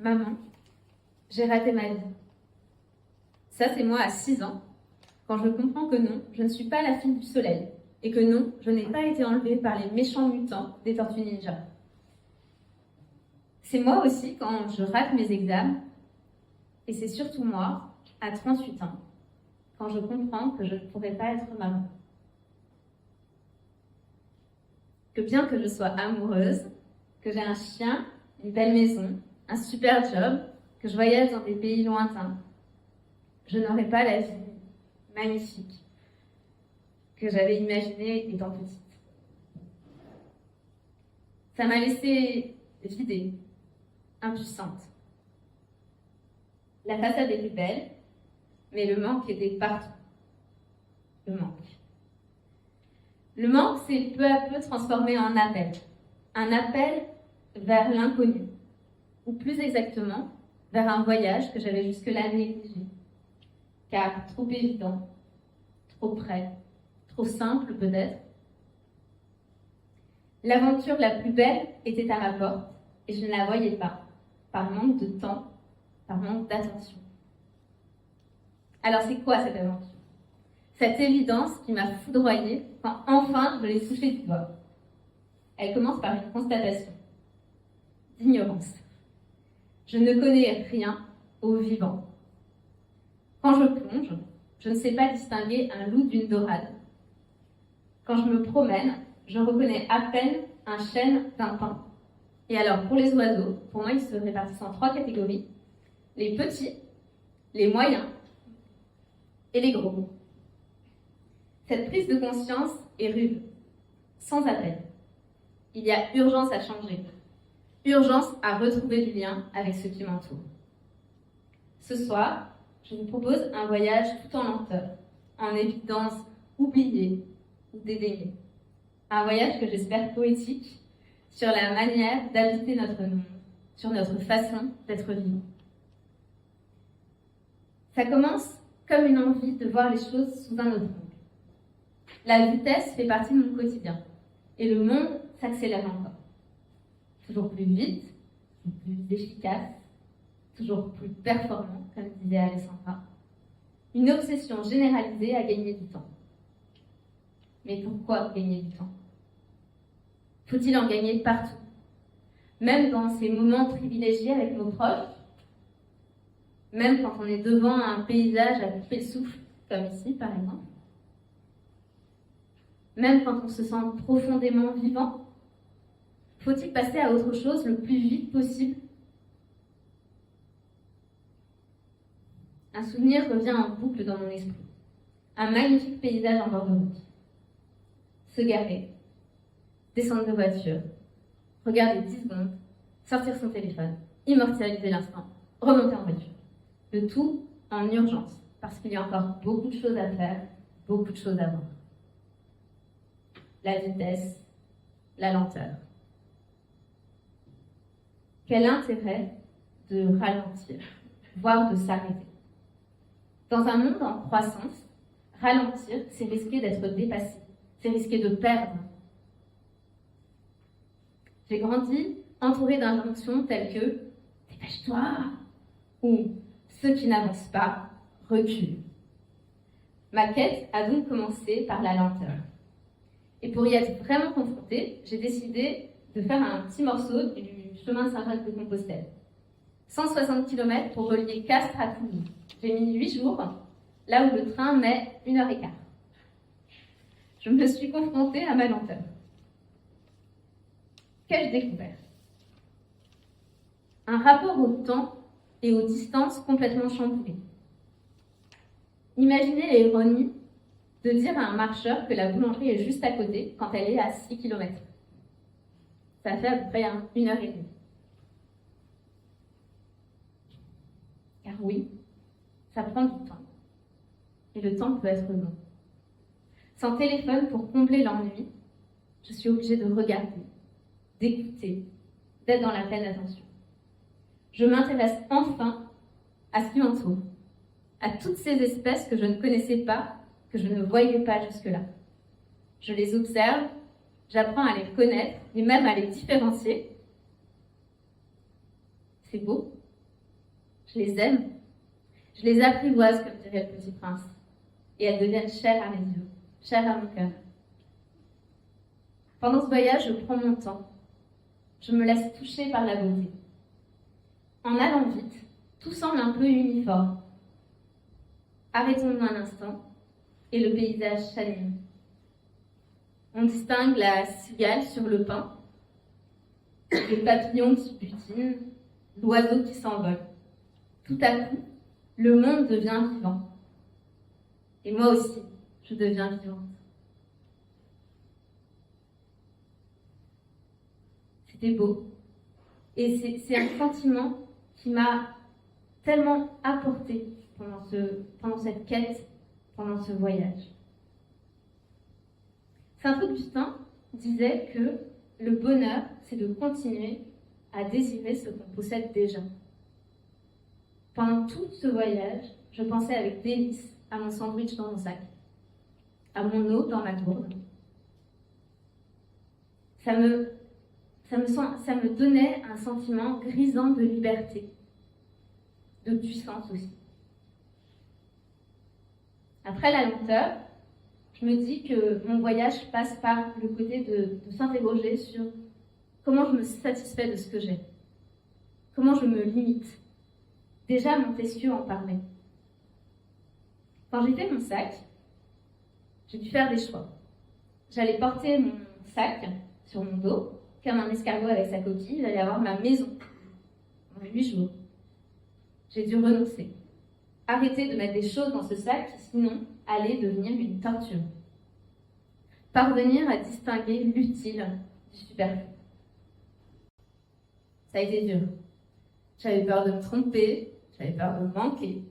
Maman, j'ai raté ma vie. Ça, c'est moi à 6 ans, quand je comprends que non, je ne suis pas la fille du soleil, et que non, je n'ai pas été enlevée par les méchants mutants des Tortues Ninja. C'est moi aussi quand je rate mes examens, et c'est surtout moi, à 38 ans, quand je comprends que je ne pourrai pas être maman. Que bien que je sois amoureuse, que j'ai un chien, une belle maison, un super job, que je voyage dans des pays lointains, je n'aurai pas la vie magnifique que j'avais imaginée étant petite. Ça m'a laissée vidée, impuissante. La façade était belle, mais le manque était partout. Le manque. Le manque s'est peu à peu transformé en appel. Un appel vers l'inconnu, ou plus exactement, vers un voyage que j'avais jusque-là négligé. Car trop évident, trop près, trop simple peut-être. L'aventure la plus belle était à ma porte, et je ne la voyais pas, par manque de temps, par manque d'attention. Alors c'est quoi cette aventure? Cette évidence qui m'a foudroyée quand enfin je l'ai touchée du doigt. Elle commence par une constatation d'ignorance. Je ne connais rien au vivant. Quand je plonge, je ne sais pas distinguer un loup d'une dorade. Quand je me promène, je reconnais à peine un chêne d'un pin. Et alors pour les oiseaux, pour moi ils se répartissent en 3 catégories. Les petits, les moyens et les gros. Cette prise de conscience est rude, sans appel. Il y a urgence à changer, urgence à retrouver du lien avec ceux qui m'entourent. Ce soir, je vous propose un voyage tout en lenteur, en évidence oubliée ou dédaignée. Un voyage que j'espère poétique sur la manière d'habiter notre monde, sur notre façon d'être vivant. Ça commence comme une envie de voir les choses sous un autre angle. La vitesse fait partie de mon quotidien et le monde s'accélère encore. Toujours plus vite, toujours plus efficace, toujours plus performant, comme disait Alessandra. Une obsession généralisée à gagner du temps. Mais pourquoi gagner du temps? Faut-il en gagner partout? Même dans ces moments privilégiés avec nos proches? Même quand on est devant un paysage à couper le souffle, comme ici par exemple? Même quand on se sent profondément vivant? Faut-il passer à autre chose le plus vite possible? Un souvenir revient en boucle dans mon esprit. Un magnifique paysage en bord de route. Se garer, descendre de voiture, regarder 10 secondes, sortir son téléphone, immortaliser l'instant, remonter en voiture. Le tout en urgence, parce qu'il y a encore beaucoup de choses à faire, beaucoup de choses à voir. La vitesse, la lenteur. Quel intérêt de ralentir, voire de s'arrêter? Dans un monde en croissance, ralentir, c'est risquer d'être dépassé, c'est risquer de perdre. J'ai grandi entourée d'injonctions telles que « dépêche-toi » ou « ceux qui n'avancent pas reculent ». Ma quête a donc commencé par la lenteur. Et pour y être vraiment confrontée, j'ai décidé de faire un petit morceau du chemin Saint-Jacques-de-Compostelle. 160 km pour relier Castres à Toulouse. J'ai mis 8 jours, là où le train met 1h15. Je me suis confrontée à ma lenteur. Qu'ai-je découvert? Un rapport au temps et aux distances complètement chamboulé. Imaginez l'ironie de dire à un marcheur que la boulangerie est juste à côté quand elle est à 6 km. Ça fait à peu près 1h30. Car oui, ça prend du temps. Et le temps peut être long. Sans téléphone pour combler l'ennui, je suis obligée de regarder, d'écouter, d'être dans la pleine attention. Je m'intéresse enfin à ce qui m'entoure, à toutes ces espèces que je ne connaissais pas, que je ne voyais pas jusque-là. Je les observe, j'apprends à les connaître et même à les différencier. C'est beau, Je les aime. Je les apprivoise, comme dirait le petit prince. Et elles deviennent chères à mes yeux, chères à mon cœur. Pendant ce voyage, je prends mon temps. Je me laisse toucher par la beauté. En allant vite, tout semble un peu uniforme. Arrêtons-nous un instant et le paysage s'anime. On distingue la cigale sur le pin, le papillon qui butine, l'oiseau qui s'envole. Tout à coup, le monde devient vivant. Et moi aussi, je deviens vivante. C'était beau. Et c'est un sentiment qui m'a tellement apporté pendant cette quête, pendant ce voyage. Saint Augustin disait que le bonheur, c'est de continuer à désirer ce qu'on possède déjà. Pendant tout ce voyage, je pensais avec délice à mon sandwich dans mon sac, à mon eau dans ma gourde. Ça me donnait un sentiment grisant de liberté, de puissance aussi. Après la lenteur, je me dis que mon voyage passe par le côté de s'interroger sur comment je me satisfais de ce que j'ai, comment je me limite. Déjà, Montesquieu en parlait. Quand j'ai fait mon sac, j'ai dû faire des choix. J'allais porter mon sac sur mon dos, comme un escargot avec sa coquille, j'allais avoir ma maison en 8 jours. J'ai dû renoncer. Arrêter de mettre des choses dans ce sac qui, sinon, allait devenir une torture. Parvenir à distinguer l'utile du superflu. Ça a été dur. J'avais peur de me tromper, j'avais peur de manquer.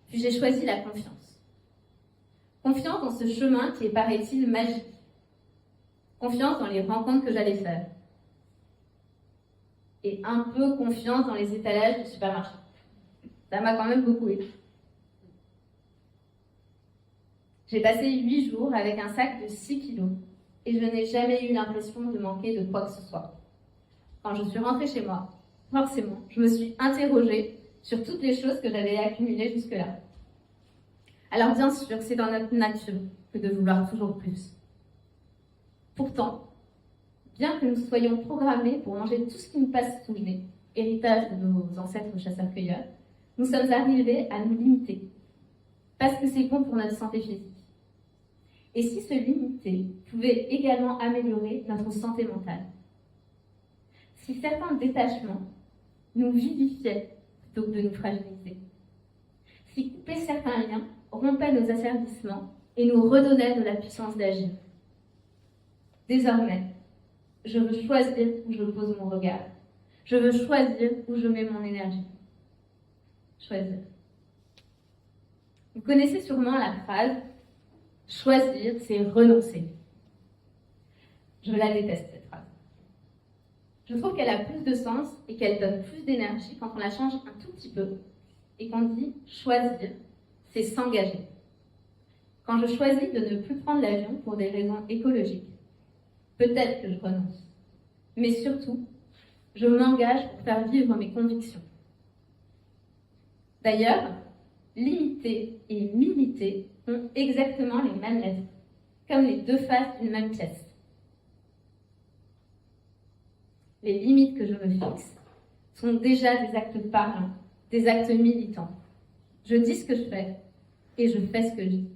Puis j'ai choisi la confiance. Confiance dans ce chemin qui est, paraît-il, magique. Confiance dans les rencontres que j'allais faire. Et un peu confiance dans les étalages du supermarché. Ça m'a quand même beaucoup aidé. J'ai passé 8 jours avec un sac de 6 kilos et je n'ai jamais eu l'impression de manquer de quoi que ce soit. Quand je suis rentrée chez moi, forcément, je me suis interrogée sur toutes les choses que j'avais accumulées jusque-là. Alors bien sûr, c'est dans notre nature que de vouloir toujours plus. Pourtant, bien que nous soyons programmés pour manger tout ce qui nous passe sous le nez, héritage de nos ancêtres chasseurs-cueilleurs, nous sommes arrivés à nous limiter, parce que c'est bon pour notre santé physique. Et si se limiter pouvait également améliorer notre santé mentale? Si certains détachements nous vivifiaient plutôt que de nous fragiliser? Si couper certains liens rompait nos asservissements et nous redonnait de la puissance d'agir? Désormais, je veux choisir où je pose mon regard. Je veux choisir où je mets mon énergie. Choisir. Vous connaissez sûrement la phrase « choisir, c'est renoncer ». Je la déteste, cette phrase. Je trouve qu'elle a plus de sens et qu'elle donne plus d'énergie quand on la change un tout petit peu et qu'on dit « choisir, c'est s'engager ». Quand je choisis de ne plus prendre l'avion pour des raisons écologiques, peut-être que je renonce. Mais surtout, je m'engage pour faire vivre mes convictions. D'ailleurs, limiter et militer ont exactement les mêmes lettres, comme les deux faces d'une même pièce. Les limites que je me fixe sont déjà des actes parlants, des actes militants. Je dis ce que je fais et je fais ce que je dis.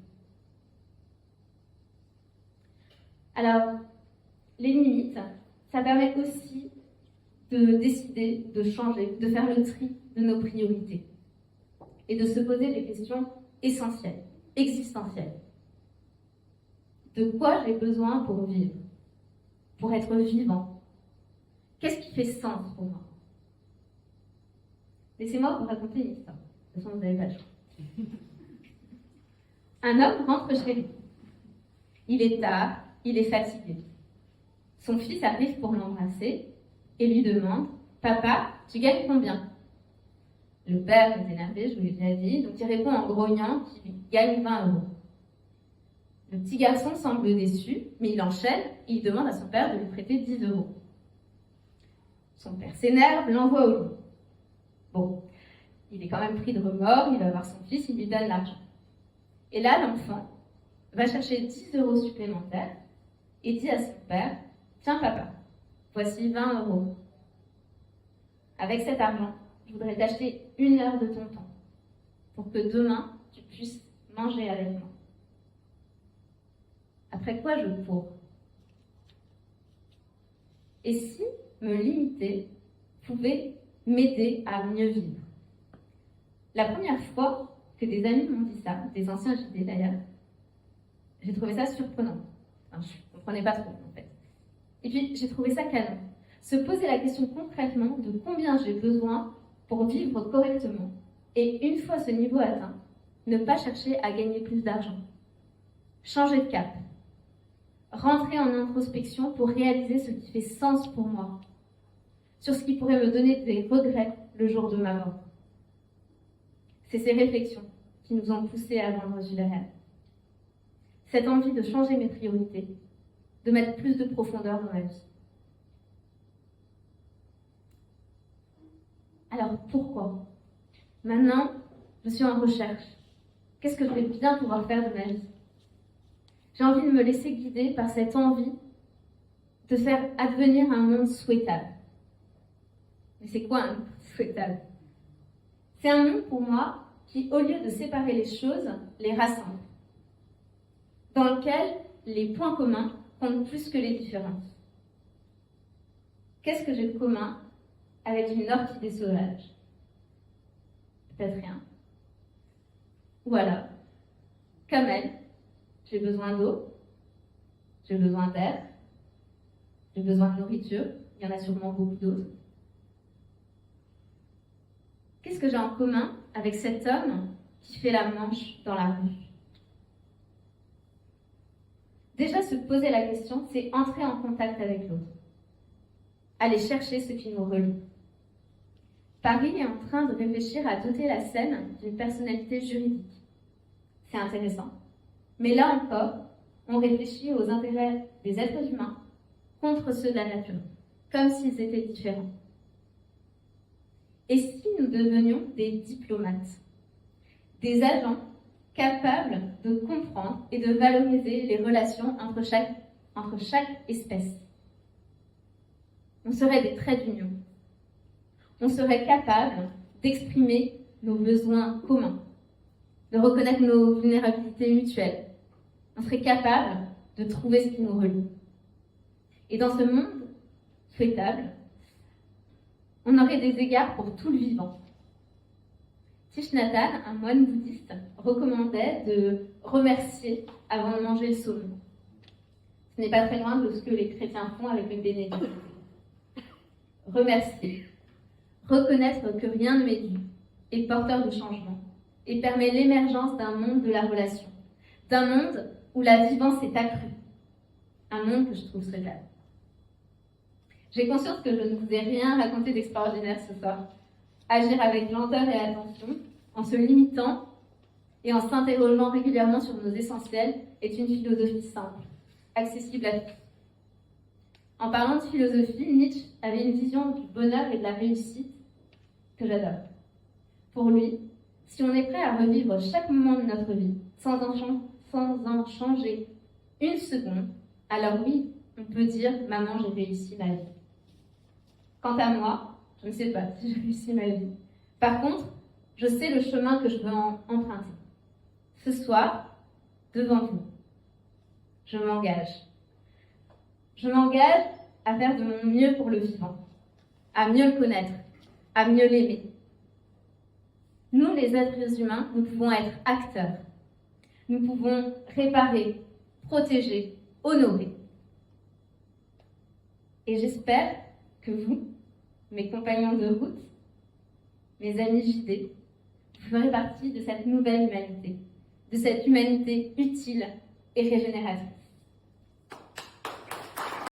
Alors, les limites, ça permet aussi de décider, de changer, de faire le tri de nos priorités et de se poser des questions essentielles, existentielles. De quoi j'ai besoin pour vivre, pour être vivant? Qu'est-ce qui fait sens pour moi? Laissez-moi vous raconter une histoire. De toute façon, vous n'avez pas le choix. Un homme rentre chez lui. Il est tard, il est fatigué. Son fils arrive pour l'embrasser et lui demande « Papa, tu gagnes combien ?» Le père est énervé, je vous l'ai déjà dit, donc il répond en grognant qu'il gagne 20 €. Le petit garçon semble déçu, mais il enchaîne et il demande à son père de lui prêter 10 €. Son père s'énerve, l'envoie au lit. Bon, il est quand même pris de remords, il va voir son fils, il lui donne l'argent. Et là, l'enfant va chercher 10 euros supplémentaires et dit à son père, « Tiens papa, voici 20 euros. Avec cet argent, je voudrais t'acheter 1 heure de ton temps pour que demain, tu puisses manger avec moi. » Après quoi je cours. Et si me limiter pouvait m'aider à mieux vivre? La première fois que des amis m'ont dit ça, des anciens JD d'ailleurs, j'ai trouvé ça surprenant. Enfin, je ne comprenais pas trop en fait. Et puis j'ai trouvé ça canon. Se poser la question concrètement de combien j'ai besoin pour vivre correctement. Et une fois ce niveau atteint, ne pas chercher à gagner plus d'argent. Changer de cap. Rentrer en introspection pour réaliser ce qui fait sens pour moi. Sur ce qui pourrait me donner des regrets le jour de ma mort. C'est ces réflexions qui nous ont poussés à vendre Jules. Cette envie de changer mes priorités, de mettre plus de profondeur dans ma vie. Alors pourquoi? Maintenant, je suis en recherche. Qu'est-ce que je vais bien pouvoir faire de ma vie? J'ai envie de me laisser guider par cette envie de faire advenir un monde souhaitable. Mais c'est quoi un monde souhaitable? C'est un monde pour moi qui, au lieu de séparer les choses, les rassemble. Dans lequel les points communs comptent plus que les différences. Qu'est-ce que j'ai de commun avec une orchidée sauvage? Peut-être rien. Ou alors, comme elle, j'ai besoin d'eau, j'ai besoin d'air, j'ai besoin de nourriture, il y en a sûrement beaucoup d'autres. Qu'est-ce que j'ai en commun avec cet homme qui fait la manche dans la rue? Déjà, se poser la question, c'est entrer en contact avec l'autre. Aller chercher ce qui nous relie. Paris est en train de réfléchir à doter la Seine d'une personnalité juridique. C'est intéressant. Mais là encore, on réfléchit aux intérêts des êtres humains contre ceux de la nature, comme s'ils étaient différents. Et si nous devenions des diplomates, des agents capables de comprendre et de valoriser les relations entre chaque espèce? On serait des traits d'union. On serait capable d'exprimer nos besoins communs, de reconnaître nos vulnérabilités mutuelles. On serait capable de trouver ce qui nous relie. Et dans ce monde souhaitable, on aurait des égards pour tout le vivant. Thich Nhat Hanh, un moine bouddhiste, recommandait de remercier avant de manger le saumon. Ce n'est pas très loin de ce que les chrétiens font avec le bénédiction. Remercier. Reconnaître que rien ne m'est dû, est porteur de changement, et permet l'émergence d'un monde de la relation, d'un monde où la vivance est accrue, un monde que je trouve souhaitable. J'ai conscience que je ne vous ai rien raconté d'extraordinaire ce soir. Agir avec lenteur et attention, en se limitant et en s'interrogeant régulièrement sur nos essentiels, est une philosophie simple, accessible à tous. En parlant de philosophie, Nietzsche avait une vision du bonheur et de la réussite que j'adore. Pour lui, si on est prêt à revivre chaque moment de notre vie sans en changer une seconde, alors oui, on peut dire « Maman, j'ai réussi ma vie ». Quant à moi, je ne sais pas si j'ai réussi ma vie. Par contre, je sais le chemin que je veux emprunter. Ce soir, devant vous, je m'engage. Je m'engage à faire de mon mieux pour le vivant, à mieux le connaître, à mieux l'aimer. Nous, les êtres humains, nous pouvons être acteurs. Nous pouvons réparer, protéger, honorer. Et j'espère que vous, mes compagnons de route, mes amis JD, vous ferez partie de cette nouvelle humanité, de cette humanité utile et régénératrice.